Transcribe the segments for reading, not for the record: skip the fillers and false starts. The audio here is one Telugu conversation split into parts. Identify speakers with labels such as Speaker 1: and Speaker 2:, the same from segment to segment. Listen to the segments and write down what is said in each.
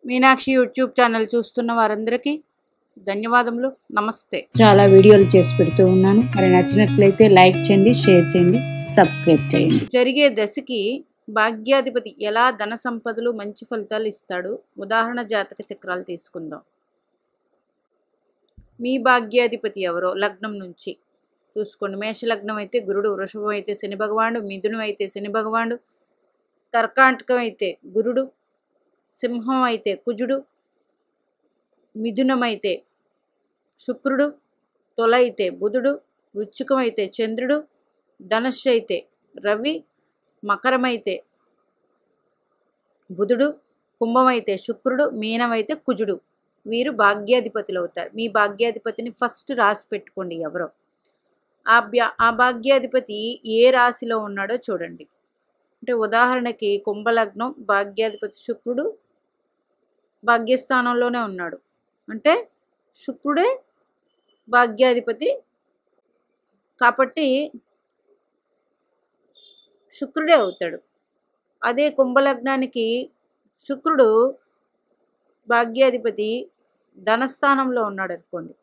Speaker 1: మీనాక్షి యూట్యూబ్ ఛానల్ చూస్తున్న వారందరికీ ధన్యవాదములు. నమస్తే.
Speaker 2: చాలా వీడియోలు చేసి పెడుతూ ఉన్నాను. మరి నచ్చినట్లయితే లైక్ చేయండి, షేర్ చేయండి, సబ్స్క్రైబ్ చేయండి.
Speaker 1: జరిగే దశకి భాగ్యాధిపతి ఎలా ధన సంపదలు మంచి ఫలితాలు ఇస్తాడు. ఉదాహరణ జాతక చక్రాలు తీసుకుందాం. మీ భాగ్యాధిపతి ఎవరో లగ్నం నుంచి చూసుకోండి. మేష లగ్నం అయితే గురుడు, వృషభం అయితే శని భగవానుడు, మిథునం అయితే శని భగవానుడు, కర్కాటకం అయితే గురుడు, సింహం అయితే కుజుడు, మిథునం అయితే శుక్రుడు, తుల అయితే బుధుడు, వృశ్చికం అయితే చంద్రుడు, ధనుస్సు అయితే రవి, మకరం అయితే బుధుడు, కుంభం అయితే శుక్రుడు, మీనం అయితే కుజుడు. వీరు భాగ్యాధిపతులు అవుతారు. మీ భాగ్యాధిపతిని ఫస్ట్ రాసి పెట్టుకోండి ఎవరో. ఆ భాగ్యాధిపతి ఏ రాశిలో ఉన్నాడో చూడండి. అంటే ఉదాహరణకి కుంభలగ్నం, భాగ్యాధిపతి శుక్రుడు భాగ్యస్థానంలోనే ఉన్నాడు అంటే శుక్రుడే భాగ్యాధిపతి కాబట్టి శుక్రుడే అవుతాడు. అదే కుంభలగ్నానికి శుక్రుడు భాగ్యాధిపతి ధనస్థానంలో ఉన్నాడు అనుకోండి,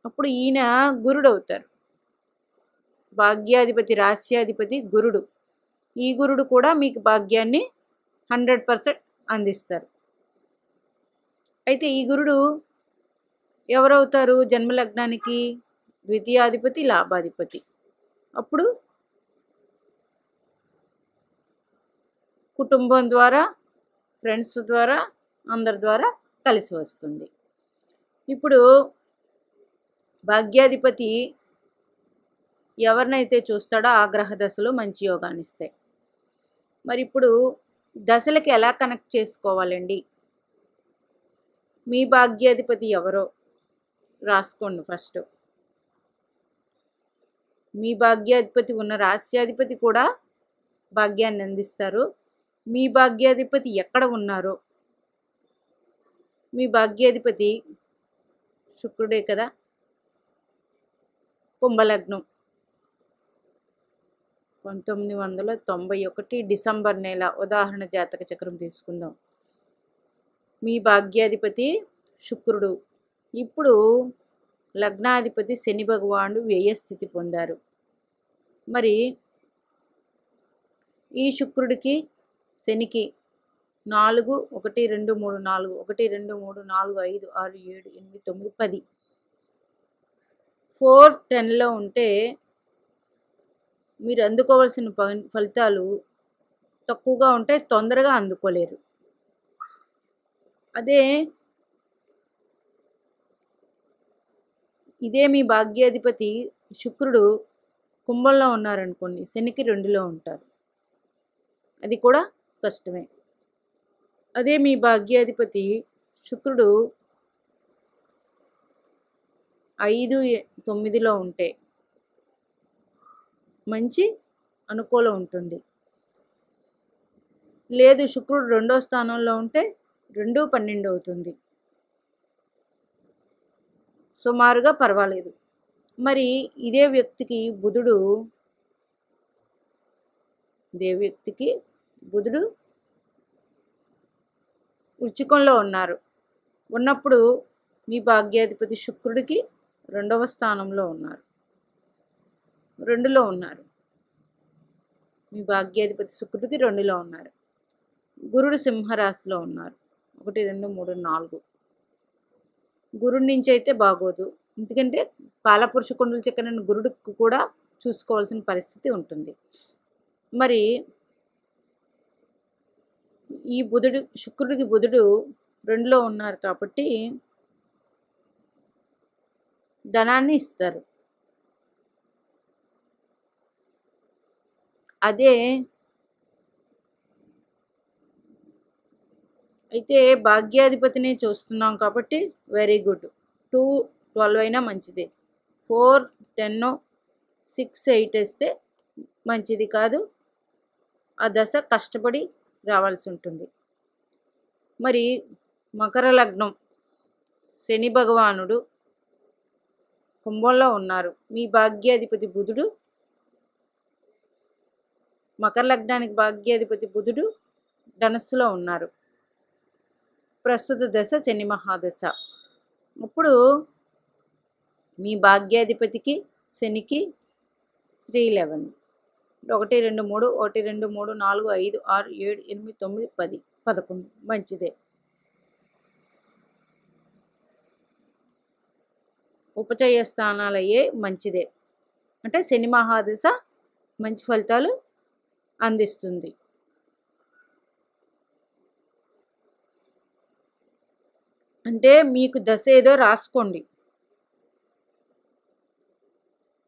Speaker 1: అప్పుడు ఈయన గురుడు అవుతారు. భాగ్యాధిపతి రాశ్యాధిపతి గురుడు. ఈ గురుడు కూడా మీకు భాగ్యాన్ని 100% అందిస్తారు. అయితే ఈ గురుడు ఎవరవుతారు? జన్మలగ్నానికి ద్వితీయాధిపతి, లాభాధిపతి. అప్పుడు కుటుంబం ద్వారా, ఫ్రెండ్స్ ద్వారా, అందరి ద్వారా కలిసి వస్తుంది. ఇప్పుడు భాగ్యాధిపతి ఎవరినైతే చూస్తాడో ఆ గ్రహ దశలు మంచి యోగాన్ని ఇస్తాయి. మరి ఇప్పుడు దశలకి ఎలా కనెక్ట్ చేసుకోవాలండి? మీ భాగ్యాధిపతి ఎవరో రాసుకోండి ఫస్ట్. మీ భాగ్యాధిపతి ఉన్న రాశ్యాధిపతి కూడా భాగ్యాన్ని అందిస్తారు. మీ భాగ్యాధిపతి ఎక్కడ ఉన్నారో, మీ భాగ్యాధిపతి శుక్రుడే కదా. కుంభలగ్నం 1991 డిసెంబర్ నెల ఉదాహరణ జాతక చక్రం తీసుకుందాం. మీ భాగ్యాధిపతి శుక్రుడు. ఇప్పుడు లగ్నాధిపతి శని భగవానుడు వ్యయస్థితి పొందారు. మరి ఈ శుక్రుడికి శనికి 4, 1, 2, 3, 4, 1, 2, 3, 4, 5, 6, 7, 8, 9, 10, 4, 10లో ఉంటే మీరు అందుకోవాల్సిన ఫలితాలు తక్కువగా ఉంటే తొందరగా అందుకోలేరు. ఇదే మీ భాగ్యాధిపతి శుక్రుడు కుంభంలో ఉన్నారనుకోండి, శనికి 2లో ఉంటారు, అది కూడా కష్టమే. అదే మీ భాగ్యాధిపతి శుక్రుడు 5, 9లో ఉంటే మంచి అనుకూలం ఉంటుంది. లేదు శుక్రుడు 2వ స్థానంలో ఉంటే 2, 12 అవుతుంది, సుమారుగా పర్వాలేదు. మరి ఇదే వ్యక్తికి బుధుడు వృశ్చికంలో ఉన్నప్పుడు మీ భాగ్యాధిపతి శుక్రుడికి 2వ స్థానంలో ఉన్నారు, 2లో ఉన్నారు. మీ భాగ్యాధిపతి శుక్రుడికి 2లో ఉన్నారు. గురుడు సింహరాశిలో ఉన్నారు. 1, 2, 3, 4. గురుడి నుంచి అయితే బాగోదు, ఎందుకంటే కాలపురుష కుండల చక్రాన్ని గురుడికి కూడా చూసుకోవాల్సిన పరిస్థితి ఉంటుంది. మరి ఈ శుక్రుడికి బుధుడు 2లో ఉన్నారు కాబట్టి ధనాన్ని ఇస్తారు. అయితే భాగ్యాధిపతిని చూస్తున్నాం కాబట్టి వెరీ గుడ్. 2, 12 అయినా మంచిదే. 4, 10, 6, 8 వేస్తే మంచిది కాదు. ఆ దశ కష్టపడి రావాల్సి ఉంటుంది. మరి మకర లగ్నం శని భగవానుడు కుంభంలో ఉన్నారు. మీ భాగ్యాధిపతి బుధుడు, మకర లగ్నానికి భాగ్యాధిపతి బుధుడు ధనుస్సులో ఉన్నారు. ప్రస్తుత దశ శని మహాదశ. ఇప్పుడు మీ భాగ్యాధిపతికి శనికి 311, 1 2 3 1 2 3 4 5 6 7 8 9 10 11 మంచిదే. ఉపచయ స్థానాలయ్యే మంచిదే. అంటే శని మహాదశ మంచి ఫలితాలు అందిస్తుంది. అంటే మీకు దశ ఏదో రాసుకోండి,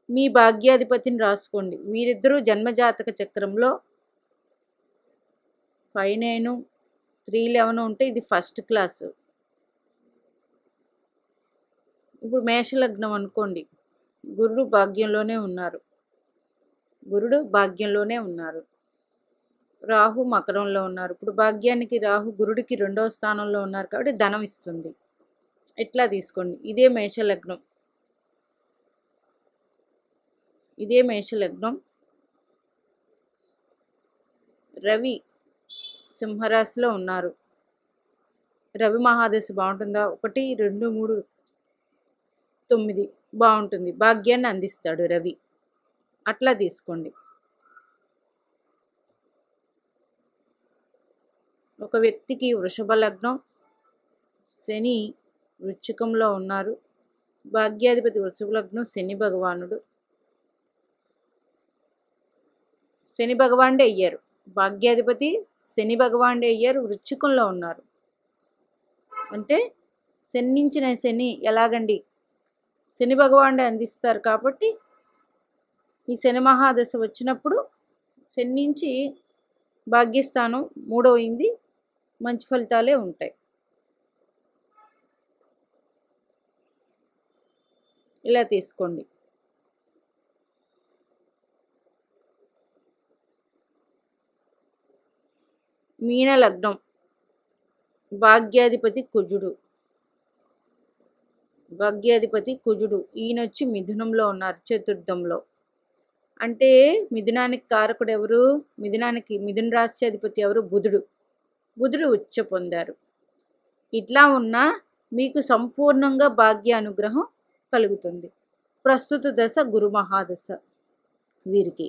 Speaker 1: మీ భాగ్యాధిపతిని రాసుకోండి. వీరిద్దరూ జన్మజాతక చక్రంలో 5 9 311 ఉంటే ఇది ఫస్ట్ క్లాసు. ఇప్పుడు మేషలగ్నం అనుకోండి, గురుడు భాగ్యంలోనే ఉన్నారు, రాహు మకరంలో ఉన్నారు. ఇప్పుడు భాగ్యానికి రాహు గురుడికి 2వ స్థానంలో ఉన్నారు కాబట్టి ధనం ఇస్తుంది. ఇట్లా తీసుకోండి. ఇదే మేషలగ్నం. రవి సింహరాశిలో ఉన్నారు. రవి మహాదశ బాగుంటుందా? 1 2 3 9 బాగుంటుంది. భాగ్యాన్ని అందిస్తాడు రవి. అట్లా తీసుకోండి. ఒక వ్యక్తికి వృషభ లగ్నం, శని వృశ్చికంలో ఉన్నారు. భాగ్యాధిపతి వృషభ లగ్నం శని భగవానుడు. శని భగవానుడే అయ్యారు. భాగ్యాధిపతి శని భగవానుడే అయ్యారు, వృశ్చికంలో ఉన్నారు. అంటే శనించిన శని ఎలాగండి, శని భగవానుడే అందిస్తారు కాబట్టి ఈ శని మహాదశ వచ్చినప్పుడు శని నుంచి భాగ్యస్థానం 3వ అయింది, మంచి ఫలితాలే ఉంటాయి. ఇలా తీసుకోండి. మీన లగ్నం, భాగ్యాధిపతి కుజుడు. ఈయనొచ్చి మిథునంలో ఉన్నారు, చతుర్థంలో. అంటే మిథునానికి కారకుడు ఎవరు? మిథున రాశి అధిపతి ఎవరు? బుధుడు ఉచ్చ పొందారు. ఇట్లా ఉన్నా మీకు సంపూర్ణంగా భాగ్య అనుగ్రహం కలుగుతుంది. ప్రస్తుత దశ గురు మహాదశ. వీరికి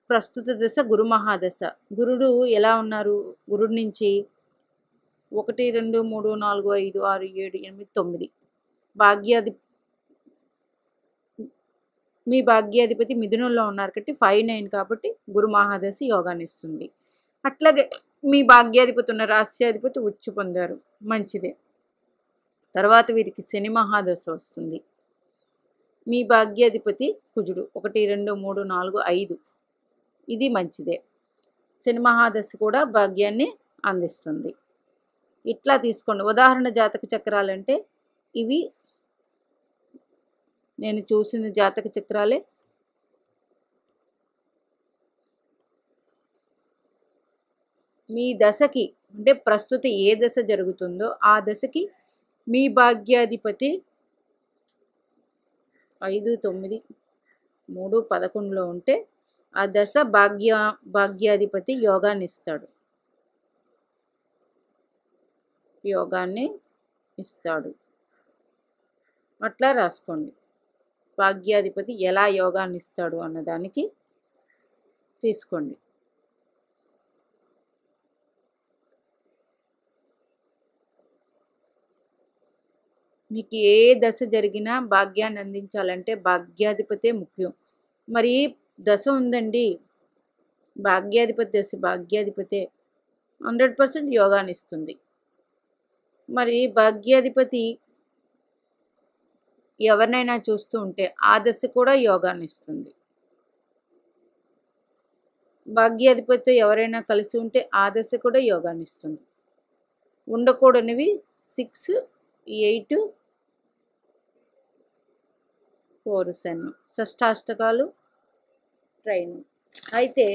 Speaker 1: ప్రస్తుత దశ గురు మహాదశ. గురుడు ఎలా ఉన్నారు? గురుడు నుంచి 1 2 3 4 5 6 7 8 9 మీ భాగ్యాధిపతి మిథునంలో ఉన్నారు కాబట్టి 5 9 కాబట్టి గురు మహాదశ యోగాన్ని ఇస్తుంది. అట్లాగే మీ భాగ్యాధిపతి ఉన్న రాశ్యాధిపతి ఉచ్చు పొందారు, మంచిదే. తర్వాత వీరికి శని మహాదశ వస్తుంది. మీ భాగ్యాధిపతి కుజుడు 1 2 3 4 5 ఇది మంచిదే. శని మహాదశ కూడా భాగ్యాన్ని అందిస్తుంది. ఇట్లా తీసుకోండి. ఉదాహరణ జాతక చక్రాలంటే ఇవి నేను చూసిన జాతక చక్రాలే. మీ దశకి అంటే ప్రస్తుత ఏ దశ జరుగుతుందో ఆ దశకి మీ భాగ్యాధిపతి 5 9 3 11లో ఉంటే ఆ దశ భాగ్యాధిపతి యోగాన్ని ఇస్తాడు. అట్లా రాసుకోండి. భాగ్యాధిపతి ఎలా యోగాన్ని ఇస్తాడు అన్నదానికి తీసుకోండి. మీకు ఏ దశ జరిగినా భాగ్యాన్ని అందించాలంటే భాగ్యాధిపతే ముఖ్యం. మరి దశ ఉందండి, భాగ్యాధిపతే 100% యోగాన్ని ఇస్తుంది. మరి భాగ్యాధిపతి ఎవరినైనా చూస్తూ ఉంటే ఆ దశ కూడా యోగాన్ని ఇస్తుంది. భాగ్యాధిపతితో ఎవరైనా కలిసి ఉంటే ఆ దశ కూడా యోగాన్ని ఇస్తుంది. ఉండకూడనివి 6 8 4 సన్ను షష్టాష్టకాలు ట్రైన్. అయితే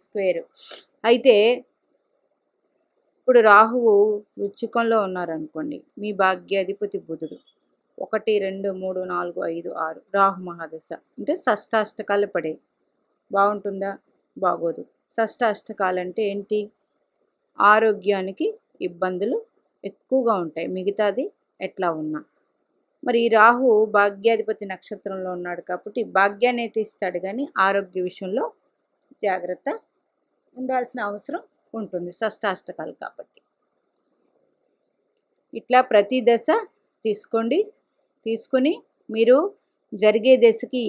Speaker 1: స్క్వేరు. అయితే ఇప్పుడు రాహువు వృశ్చికంలో ఉన్నారనుకోండి, మీ భాగ్యాధిపతి బుధుడు 1 2 3 4 5 6 రాహు మహాదశ అంటే షష్టాష్టకాలు పడే. బాగుంటుందా? బాగోదు. షష్టాష్టకాలంటే ఏంటి? ఆరోగ్యానికి ఇబ్బందులు ఎక్కువగా ఉంటాయి, మిగతాది ఎట్లా ఉన్నా. మరి ఈ రాహు భాగ్యాధిపతి నక్షత్రంలో ఉన్నాడు కాబట్టి భాగ్యాన్ని అయితే ఇస్తాడు, కానీ ఆరోగ్య విషయంలో జాగ్రత్త ఉండాల్సిన అవసరం ఉంటుంది, షష్టాష్టకాలు కాబట్టి. ఇట్లా ప్రతి దశ తీసుకోండి. తీసుకొని మీరు జరిగే దశకి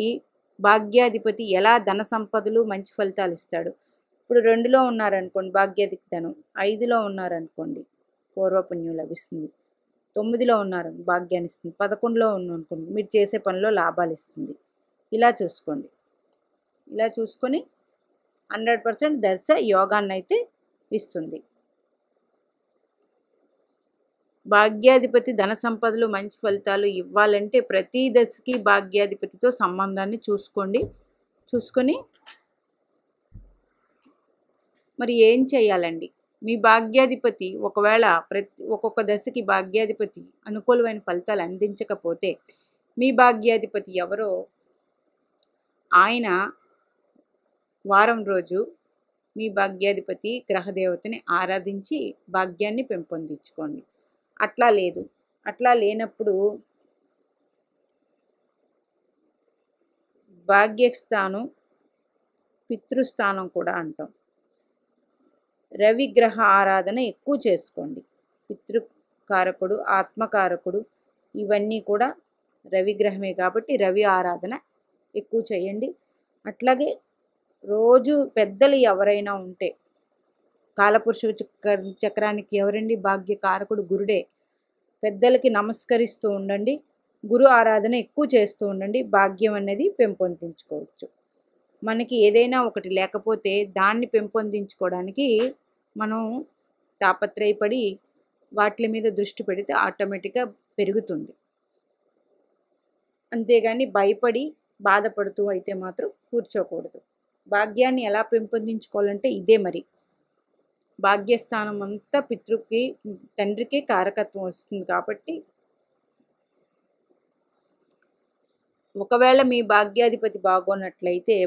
Speaker 1: భాగ్యాధిపతి ఎలా ధన సంపదలు మంచి ఫలితాలు ఇస్తాడు. ఇప్పుడు 2లో ఉన్నారనుకోండి భాగ్యాధిపతి ధనం, 5లో ఉన్నారనుకోండి పూర్వపుణ్యం లభిస్తుంది, 9లో ఉన్నారు భాగ్యాన్ని ఇస్తుంది, 11లో ఉన్నారనుకోండి మీరు చేసే పనిలో లాభాలు ఇస్తుంది. ఇలా చూసుకోండి. ఇలా చూసుకొని 100% దశ యోగాన్ని అయితే ఇస్తుంది. భాగ్యాధిపతి ధన సంపదలు మంచి ఫలితాలు ఇవ్వాలంటే ప్రతి దశకి భాగ్యాధిపతితో సంబంధాన్ని చూసుకోండి. చూసుకొని మరి ఏం చేయాలండి? మీ భాగ్యాధిపతి ఒకవేళ ఒక్కొక్క దశకి భాగ్యాధిపతి అనుకూలమైన ఫలితాలు అందించకపోతే మీ భాగ్యాధిపతి ఎవరో ఆయన వారం రోజు మీ భాగ్యాధిపతి గ్రహదేవతని ఆరాధించి భాగ్యాన్ని పెంపొందించుకోండి. అట్లా లేదు, అట్లా లేనప్పుడు భాగ్యస్థానం పితృస్థానం కూడా అంటాం. రవి గ్రహ ఆరాధన ఎక్కువ చేసుకోండి. పితృకారకుడు, ఆత్మకారకుడు ఇవన్నీ కూడా రవిగ్రహమే కాబట్టి రవి ఆరాధన ఎక్కువ చేయండి. అట్లాగే రోజు పెద్దలు ఎవరైనా ఉంటే, కాలపురుష చక్రానికి ఎవరండి? భాగ్యకారకుడు గురుడే. పెద్దలకి నమస్కరిస్తూ ఉండండి, గురు ఆరాధన ఎక్కువ చేస్తూ ఉండండి. భాగ్యం అనేది పెంపొందించుకోవచ్చు. మనకి ఏదైనా ఒకటి లేకపోతే దాన్ని పెంపొందించుకోవడానికి మనం తాపత్రయపడి వాటి మీద దృష్టి పెడితే ఆటోమేటిక్గా పెరుగుతుంది. అంతేగాని భయపడి బాధపడుతూ అయితే మాత్రం కూర్చోకూడదు. భాగ్యాన్ని ఎలా పెంపొందించుకోవాలంటే ఇదే మరి. భాగ్యస్థానం అంతా పితృకి, తండ్రికి కారకత్వం వస్తుంది కాబట్టి ఒకవేళ మీ భాగ్యాధిపతి బాగోనట్లయితే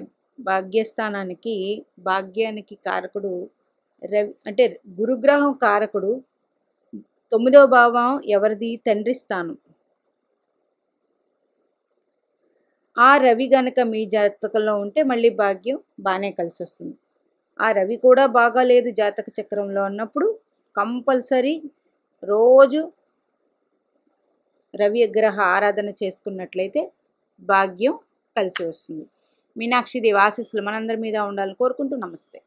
Speaker 1: భాగ్యానికి కారకుడు రవి అంటే గురుగ్రహం కారకుడు. 9వ భావం ఎవరిది? తండ్రి స్థానం. ఆ రవి గనక మీ జాతకంలో ఉంటే మళ్ళీ భాగ్యం బాగానే కలిసి వస్తుంది. ఆ రవి కూడా బాగాలేదు జాతక చక్రంలో ఉన్నప్పుడు కంపల్సరీ రోజు రవి గ్రహ ఆరాధన చేసుకున్నట్లయితే భాగ్యం కలిసి వస్తుంది. మీనాక్షి దేవి ఆశీస్సులు మనందరి మీద ఉండాలని కోరుకుంటూ నమస్తే.